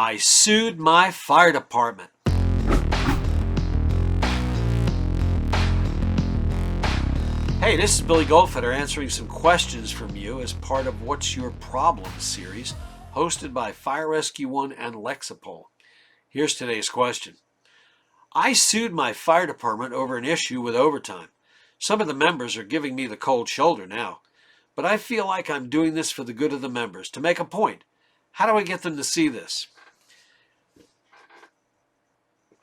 I sued my fire department. Hey, this is Billy Goldfeder answering some questions from you as part of What's Your Problem series, hosted by Fire Rescue One and Lexapol. Here's today's question. I sued my fire department over an issue with overtime. Some of the members are giving me the cold shoulder now, but I feel like I'm doing this for the good of the members, to make a point. How do I get them to see this?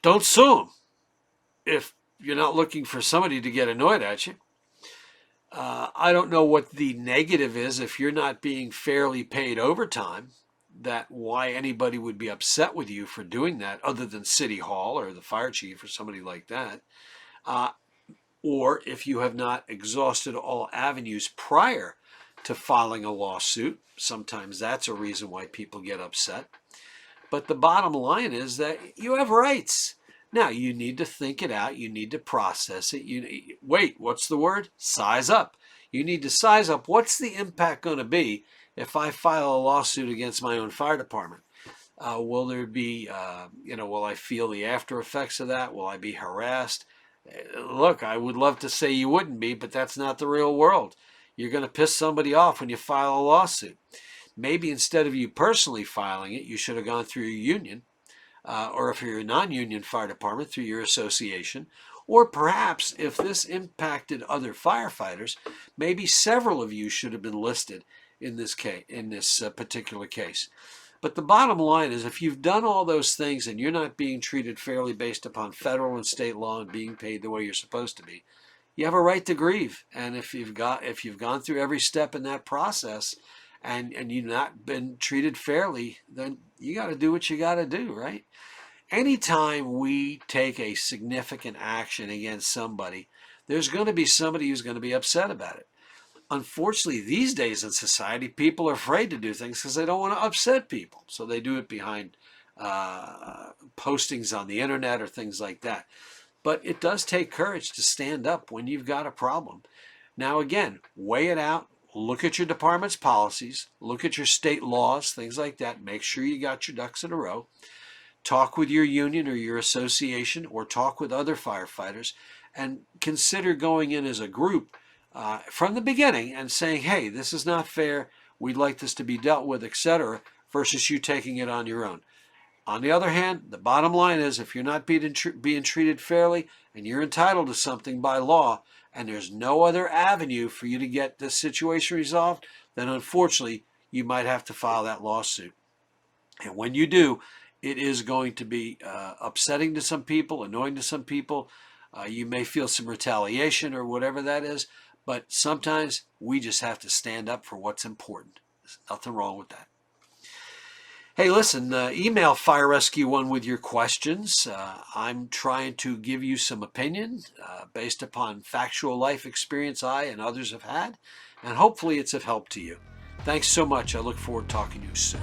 Don't sue them if you're not looking for somebody to get annoyed at you. I don't know what the negative is if you're not being fairly paid overtime, that why anybody would be upset with you for doing that other than City Hall or the fire chief or somebody like that. Or if you have not exhausted all avenues prior to filing a lawsuit, sometimes that's a reason why people get upset. But the bottom line is that you have rights. Now, you need to think it out. You need to process it. Wait, what's the word? Size up. You need to size up. What's the impact going to be if I file a lawsuit against my own fire department? Will there be, will I feel the after effects of that? Will I be harassed? Look, I would love to say you wouldn't be, but that's not the real world. You're going to piss somebody off when you file a lawsuit. Maybe instead of you personally filing it, you should have gone through your union. Or if you're a non-union fire department, through your association. Or perhaps if this impacted other firefighters, maybe several of you should have been listed in this case, in this particular case. But the bottom line is, if you've done all those things and you're not being treated fairly based upon federal and state law and being paid the way you're supposed to be, you have a right to grieve. And if you've gone through every step in that process and you've not been treated fairly, then you got to do what you got to do, right? Anytime we take a significant action against somebody, there's going to be somebody who's going to be upset about it. Unfortunately, these days in society, people are afraid to do things because they don't want to upset people. So they do it behind postings on the internet or things like that. But it does take courage to stand up when you've got a problem. Now, again, weigh it out. Look at your department's policies. Look at your state laws, things like that. Make sure you got your ducks in a row. Talk with your union or your association, or talk with other firefighters, and consider going in as a group from the beginning and saying, hey, this is not fair. We'd like this to be dealt with, etc., versus you taking it on your own. On the other hand, the bottom line is, if you're not being treated fairly and you're entitled to something by law and there's no other avenue for you to get this situation resolved, then unfortunately you might have to file that lawsuit. And when you do, it is going to be upsetting to some people, annoying to some people. You may feel some retaliation or whatever that is, but sometimes we just have to stand up for what's important. There's nothing wrong with that. Hey, listen, email Fire Rescue One with your questions. I'm trying to give you some opinion based upon factual life experience I and others have had, and hopefully it's of help to you. Thanks so much. I look forward to talking to you soon.